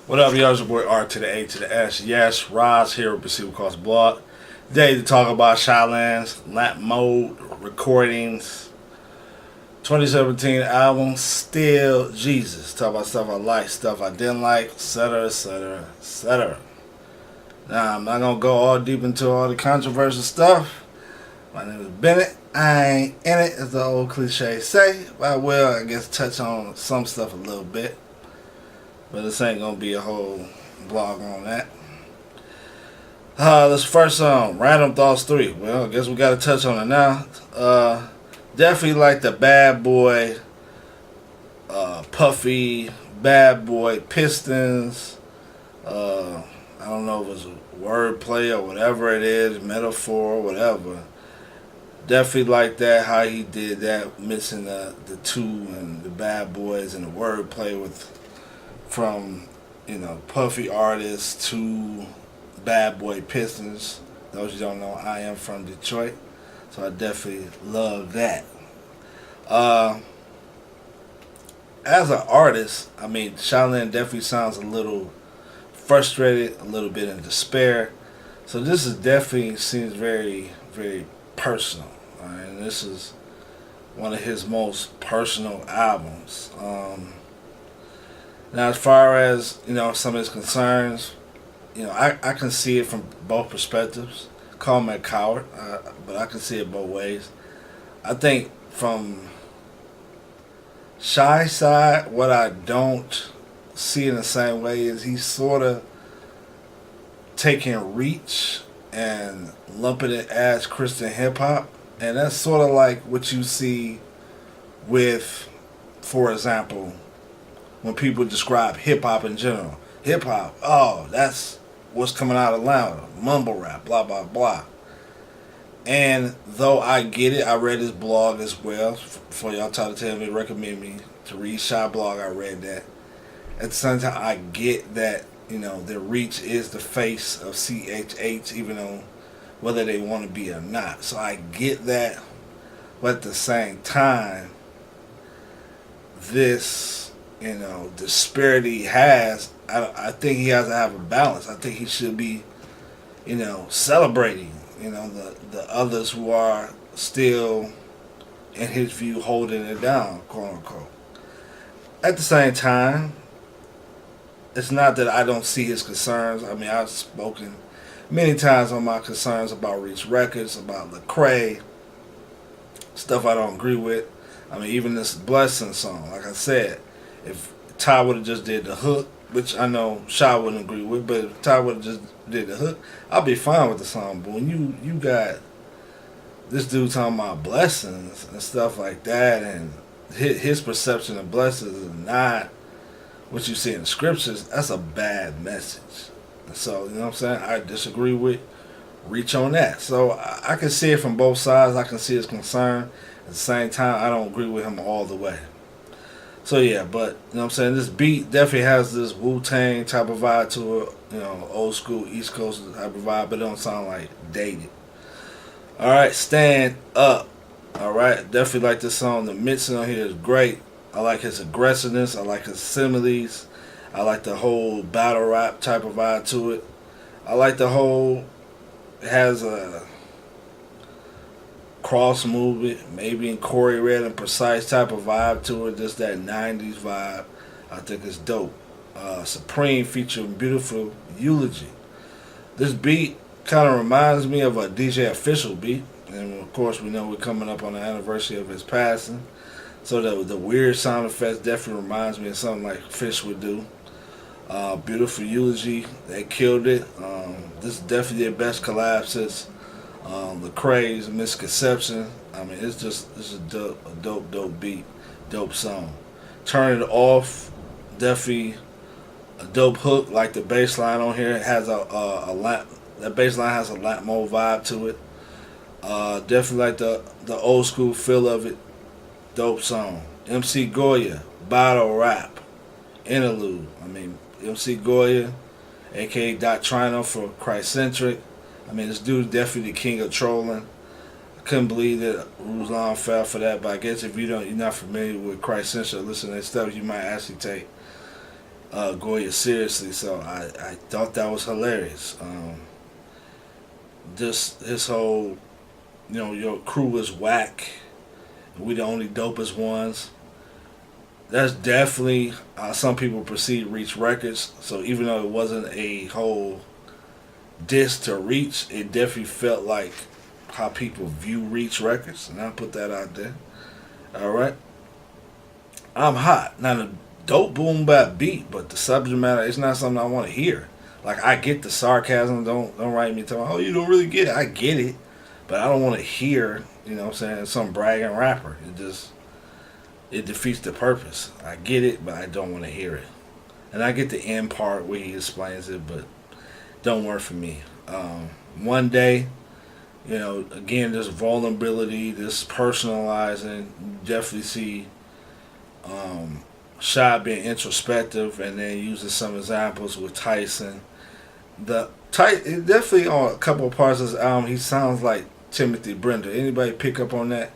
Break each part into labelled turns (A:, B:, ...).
A: What up, y'all? It's your boy R to the A to the S. Yes, Roz here with Receiver Cost Blog. Today to talk about Shai's Lap Mode Recordings 2017 album, Still Jesus. Talk about stuff I like, stuff I didn't like, etc., etc., etc. Now, I'm not going to go all deep into all the controversial stuff. My name is Bennett. I ain't in it, as the old cliche say. But I will, I guess, touch on some stuff a little bit. But this ain't gonna be a whole blog on that. This first song, Random Thoughts 3. Well, I guess we gotta touch on it now. Definitely like the bad boy, puffy, bad boy Pistons. I don't know if it's wordplay or whatever it is, metaphor, whatever. Definitely like that, how he did that, mixing the two and the bad boys and the wordplay with from, puffy artists to bad boy Pistons. Those you don't know, I am from Detroit, so I definitely love that. As an artist, Shai definitely sounds a little frustrated, a little bit in despair. So this is definitely seems very, very personal. Right? And this is one of his most personal albums. Now, as far as some of his concerns, I can see it from both perspectives. Call me a coward, but I can see it both ways. I think from Shai's side, what I don't see in the same way is he's sort of taking Reach and lumping it as Christian hip hop, and that's sort of like what you see with, for example, when people describe hip hop in general. Hip hop, oh, that's what's coming out of Atlanta. Mumble rap, blah, blah, blah. And though I get it, I read his blog as well. For y'all trying to tell me, recommend me to read Shai blog, I read that. At the same time, I get that, the Reach is the face of CHH, even though whether they want to be or not. So I get that. But at the same time, this disparity he has, I think he has to have a balance. I think he should be, celebrating, the others who are still, in his view, holding it down, quote unquote. At the same time, it's not that I don't see his concerns. I've spoken many times on my concerns about Reach Records, about Lecrae, stuff I don't agree with. Even this Blessing song, like I said, if Ty would have just did the hook, which I know Shai wouldn't agree with, but if Ty would have just did the hook, I'll be fine with the song. But when you got this dude talking about blessings and stuff like that, and his perception of blessings is not what you see in the scriptures, that's a bad message. And so, you know what I'm saying? I disagree with Reach on that. So I can see it from both sides. I can see his concern. At the same time, I don't agree with him all the way. So yeah, but you know what I'm saying, this beat definitely has this Wu-Tang type of vibe to it, old school East Coast type of vibe, but it don't sound like dated. Alright, Stand Up. Alright, definitely like this song. The mixing on here is great. I like his aggressiveness, I like his similes, I like the whole battle rap type of vibe to it. I like the whole, it has a cross movement, maybe in Corey Red and Precise type of vibe to it, just that 90s vibe. I think it's dope. Supreme featuring Beautiful Eulogy. This beat kind of reminds me of a DJ Official beat, and of course we know we're coming up on the anniversary of his passing, so the weird sound effects definitely reminds me of something like Fish would do. Beautiful Eulogy, they killed it. This is definitely their best collab since Lecrae's Misconception. It's a dope beat, dope song. Turn It Off, definitely a dope hook. Like the bass line on here, it has a lap. That bass line has a lap mode vibe to it. Definitely like the old school feel of it. Dope song. MC Goya, Battle Rap, Interlude. MC Goya, aka Dot Trino for Christ-centric. This dude's definitely the king of trolling. I couldn't believe that Ruslan fell for that, but I guess if you're not familiar with Christ-centric, listen to that stuff, you might actually take Goya seriously. So I thought that was hilarious. Just his whole, your crew is whack. We the only dopest ones. That's definitely some people perceive Reach Records. So even though it wasn't a whole diss to Reach, it definitely felt like how people view Reach Records, and I'll put that out there. All right, I'm hot. Now the dope boom bap beat, but the subject matter it's not something I want to hear. Like I get the sarcasm. Don't write me telling, oh, you don't really get it. I get it, but I don't want to hear. You know what I'm saying, some bragging rapper. It defeats the purpose. I get it, but I don't want to hear it. And I get the end part where he explains it, but don't work for me. One day, again, this vulnerability, this personalizing, you definitely see Shai being introspective and then using some examples with Tyson. It definitely on a couple of parts of this album, he sounds like Timothy Brenda. Anybody pick up on that?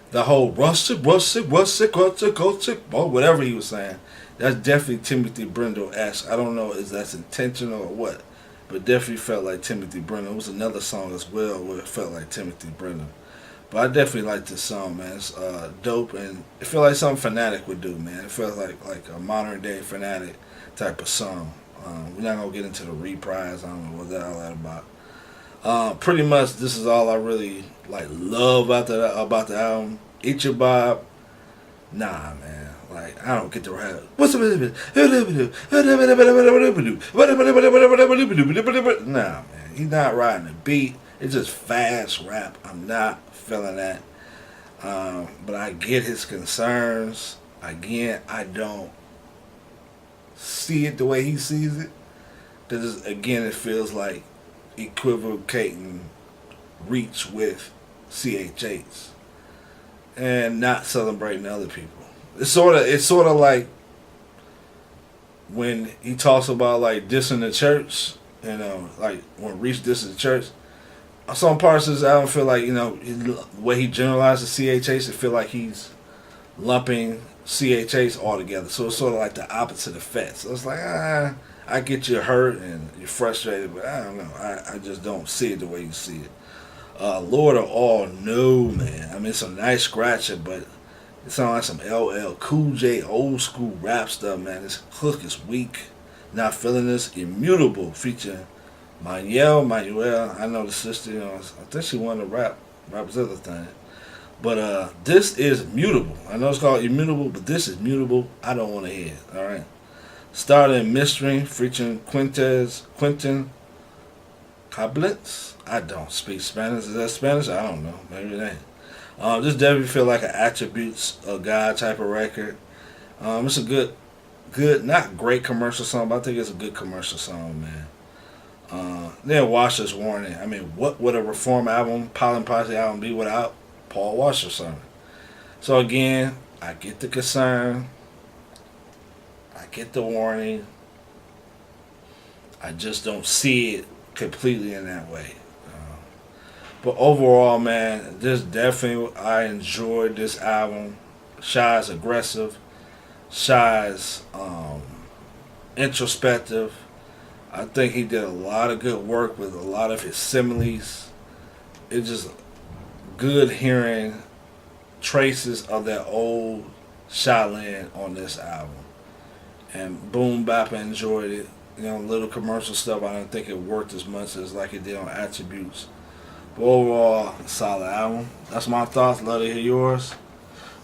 A: The whole rustic, or whatever he was saying. That's definitely Timothy Brindle-esque. I don't know if that's intentional or what, but definitely felt like Timothy Brindle. It was another song as well where it felt like Timothy Brindle. But I definitely like this song, man. It's dope, and it felt like something Fanatic would do, man. It felt like a modern day Fanatic type of song. We're not gonna get into the reprise. I don't know what that all that about. Pretty much, this is all I really love about the album. Eat Your Bob, nah, man. Like I don't get the rap. What's up? Nah, man. He's not riding the beat. It's just fast rap. I'm not feeling that. But I get his concerns. Again, I don't see it the way he sees it. Because again, it feels like equivocating Reach with CHH and not celebrating other people. It's sort of like when he talks about dissing the church, like when Reach disses the church. Some parts of this album feel like the way he generalizes CHH, it feel like he's lumping CHH all together. So it's sort of like the opposite effect. So it's like I get you hurt and you're frustrated, but I don't know. I just don't see it the way you see it. Lord of All, no, man. I mean, it's a nice scratcher, but it sounds like some LL Cool J old school rap stuff, man. This hook is weak. Not feeling this. Immutable featuring Manuel. I know the sister, I think she wanted to rap this other thing. But this is Mutable. I know it's called Immutable, but this is Mutable. I don't want to hear it, alright? Starting Mystery featuring Quentin Coblentz. I don't speak Spanish. Is that Spanish? I don't know. Maybe it ain't. This definitely feel like an Attributes of God type of record. It's a good, not great commercial song, but I think it's a good commercial song, man. Then Washer's Warning. I mean, what would a Reform album, Pollen Posse album be without Paul Washer's song? So again, I get the concern. I get the warning. I just don't see it completely in that way. But overall, man, I enjoyed this album. Shai's aggressive. Shai's introspective. I think he did a lot of good work with a lot of his similes. It's just good hearing traces of that old Shaolin on this album. And boom bap, I enjoyed it. Little commercial stuff, I don't think it worked as much as like it did on Attributes. But overall, solid album. That's my thoughts. Love to hear yours.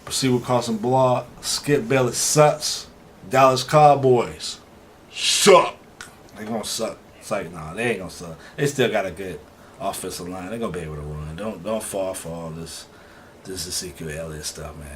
A: Proceed with Carson Blog. Skip Bayless sucks. Dallas Cowboys suck. They gonna suck. It's like, nah, they ain't gonna suck. They still got a good offensive line. They gonna be able to run. Don't fall for all this Ezekiel Elliott stuff, man.